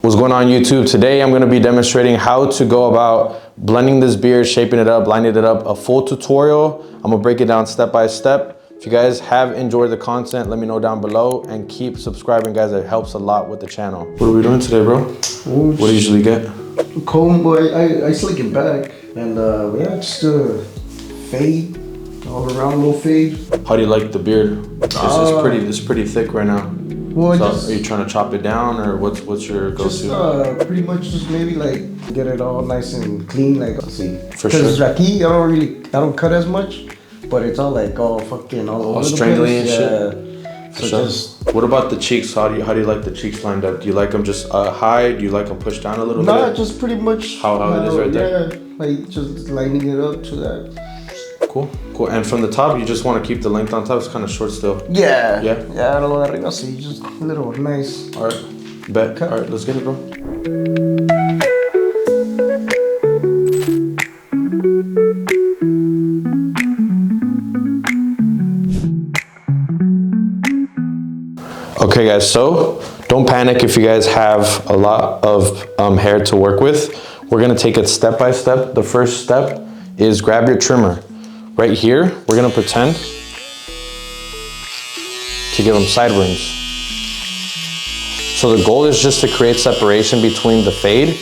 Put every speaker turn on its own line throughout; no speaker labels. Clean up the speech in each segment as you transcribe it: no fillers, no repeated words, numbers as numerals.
What's going on YouTube? Today I'm going to be demonstrating how to go about blending this beard, shaping it up, lining it up, a full tutorial. I'm going to break it down step by step. If you guys have enjoyed the content, let me know down below and keep subscribing, guys. It helps a lot with the channel. What are we doing today, bro? What do you usually get?
Comb, boy. I slick it back and yeah, just fade all around, little fade.
How do you like the beard? It's pretty thick right now.
Well,
so are you trying to chop it down, or what's your go-to?
Just pretty much just maybe like get it all nice and clean, like see.
For sure.
Because aquí I don't cut as much, but it's all like all fucking all over the
strangly
place.
And shit.
So
sure.
just.
What about the cheeks? How do you like the cheeks lined up? Do you like them just high? Do you like them pushed down a little bit?
Nah, just pretty much
how it is right there.
Yeah, like just lining it up to that.
Cool. And from the top, you just want to keep the length on top. It's kind of short still.
Yeah.
Yeah.
Yeah. I don't know. I see. Just a little nice.
All right. Bet. Okay. All right. Let's get it, bro. Okay, guys. So don't panic if you guys have a lot of hair to work with. We're gonna take it step by step. The first step is grab your trimmer. Right here, we're gonna pretend to give them side rings. So the goal is just to create separation between the fade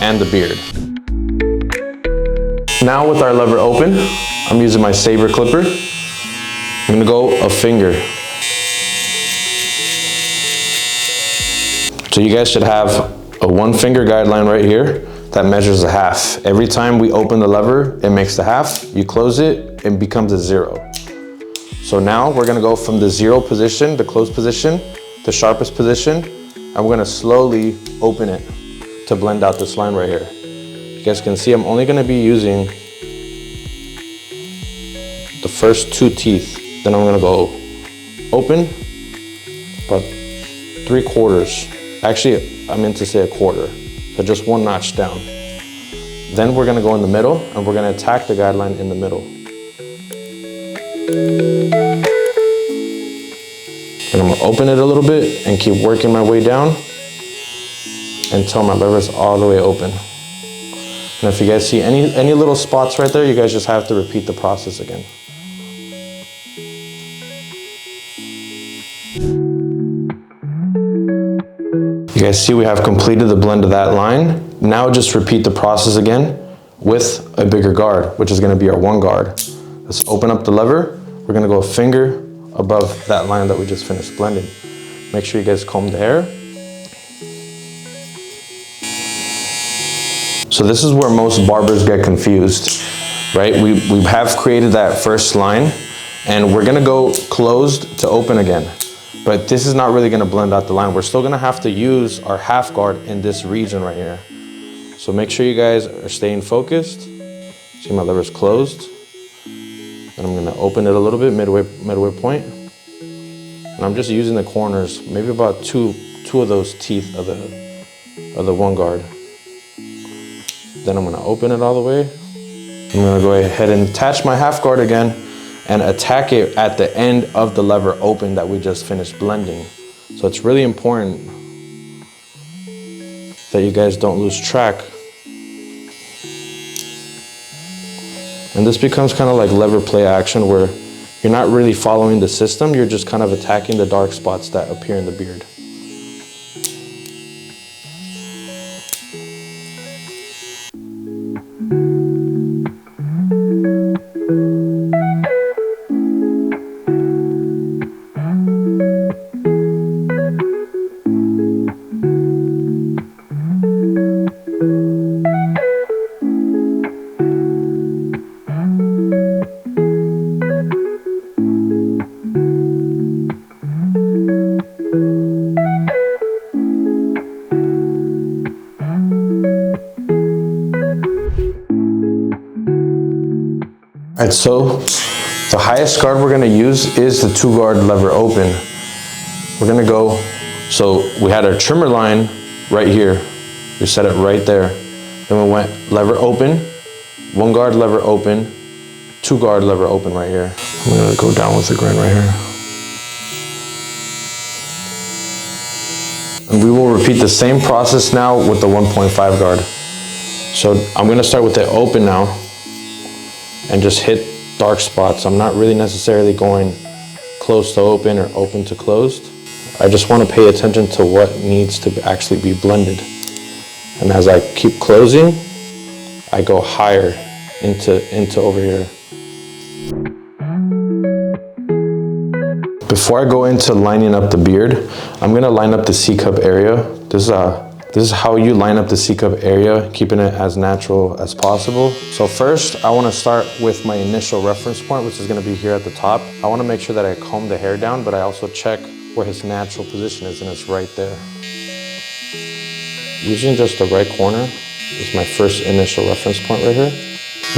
and the beard. Now with our lever open, I'm using my saber clipper. I'm gonna go a finger. So you guys should have a 1 finger guideline right here that measures a half. Every time we open the lever, it makes the half. You close it, it becomes a 0. So now we're gonna go from the 0 position, the closed position, the sharpest position, and we're gonna slowly open it to blend out this line right here. You guys can see I'm only gonna be using the first 2 teeth. Then I'm gonna go open about 3/4. Actually, I meant to say 1/4. So just 1 notch down. Then we're gonna go in the middle and we're gonna attack the guideline in the middle. And I'm gonna open it a little bit and keep working my way down until my lever's all the way open. And if you guys see any little spots right there, you guys just have to repeat the process again. You guys see we have completed the blend of that line. Now just repeat the process again with a bigger guard, which is gonna be our 1 guard. Let's open up the lever. We're gonna go a finger above that line that we just finished blending. Make sure you guys comb the hair. So this is where most barbers get confused, right? We have created that first line and we're gonna go closed to open again. But this is not really gonna blend out the line. We're still gonna have to use our half guard in this region right here. So make sure you guys are staying focused. See my lever's closed. And I'm gonna open it a little bit, midway point. And I'm just using the corners, maybe about two of those teeth of the 1 guard. Then I'm gonna open it all the way. I'm gonna go ahead and attach my half guard again and attack it at the end of the lever open that we just finished blending. So it's really important that you guys don't lose track. And this becomes kind of like lever play action where you're not really following the system, you're just kind of attacking the dark spots that appear in the beard. All right, so the highest guard we're gonna use is the 2 guard lever open. We're gonna go, so we had our trimmer line right here. We set it right there. Then we went lever open, 1 guard lever open, 2 guard lever open right here. I'm gonna go down with the grain right here. And we will repeat the same process now with the 1.5 guard. So I'm gonna start with the open now and just hit dark spots. I'm not really necessarily going close to open or open to closed. I just wanna pay attention to what needs to actually be blended. And as I keep closing, I go higher into over here. Before I go into lining up the beard, I'm gonna line up the C-cup area. This is how you line up the C-cup area, keeping it as natural as possible. So first, I wanna start with my initial reference point, which is gonna be here at the top. I wanna make sure that I comb the hair down, but I also check where his natural position is, and it's right there. Using just the right corner is my first initial reference point right here.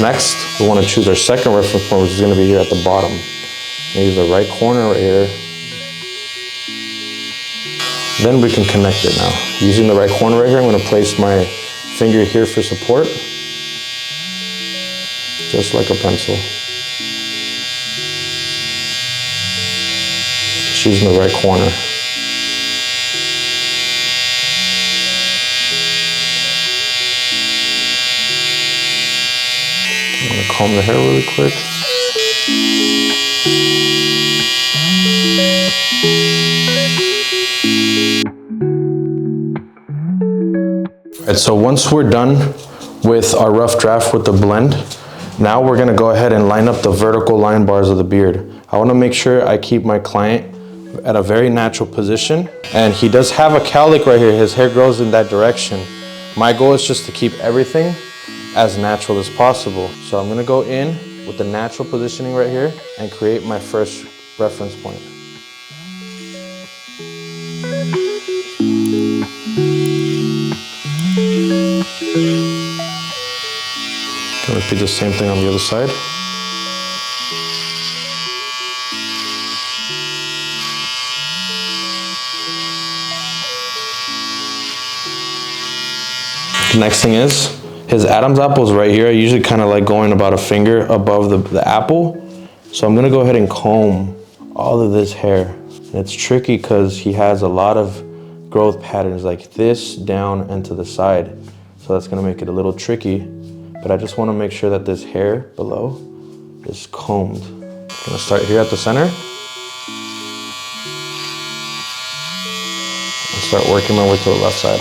Next, we wanna choose our second reference point, which is gonna be here at the bottom. Use the right corner right here. Then we can connect it now. Using the right corner right here, I'm gonna place my finger here for support. Just like a pencil. Just using the right corner. I'm gonna comb the hair really quick. Alright, so once we're done with our rough draft with the blend, now we're gonna go ahead and line up the vertical line bars of the beard. I wanna make sure I keep my client at a very natural position. And he does have a cowlick right here. His hair grows in that direction. My goal is just to keep everything as natural as possible. So I'm gonna go in with the natural positioning right here and create my first reference point. Can repeat the same thing on the other side. The next thing is, his Adam's apple is right here. I usually kind of like going about a finger above the apple. So I'm gonna go ahead and comb all of this hair. And it's tricky because he has a lot of growth patterns like this down and to the side. So that's gonna make it a little tricky. But I just wanna make sure that this hair below is combed. I'm gonna start here at the center. And start working my way to the left side.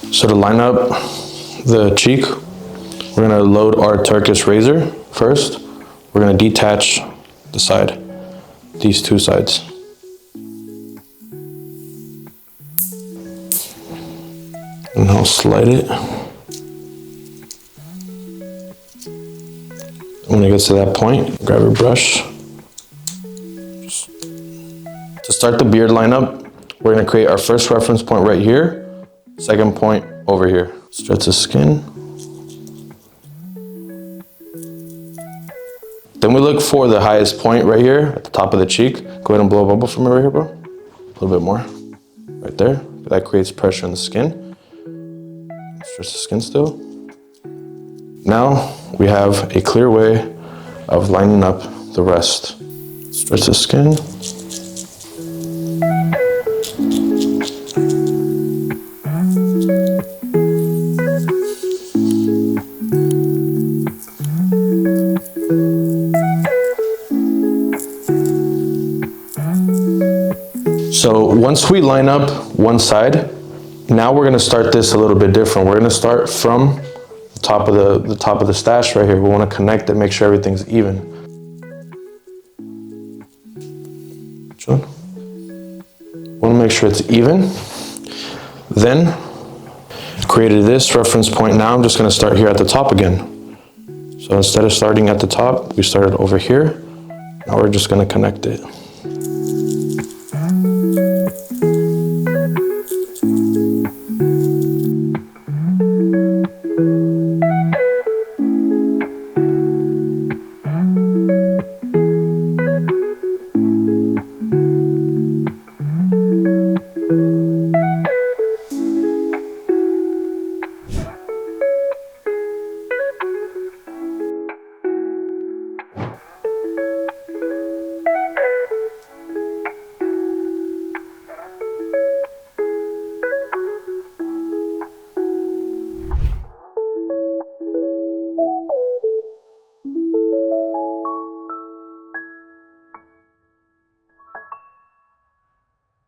So to line up the cheek, we're gonna load our Turkish razor first. We're gonna detach the side, these two sides. And I'll slide it. When it gets to that point, grab a brush. To start the beard lineup, we're gonna create our first reference point right here. Second point over here. Stretch the skin. Then we look for the highest point right here at the top of the cheek. Go ahead and blow a bubble from it right here, bro. A little bit more. Right there. That creates pressure on the skin. Stretch the skin still. Now we have a clear way of lining up the rest. Stretch the skin. So once we line up one side, now we're gonna start this a little bit different. We're gonna start from the top of the stash right here. We wanna connect it, make sure everything's even. Wanna make sure it's even. Then, created this reference point. Now I'm just gonna start here at the top again. So instead of starting at the top, we started over here. Now we're just gonna connect it.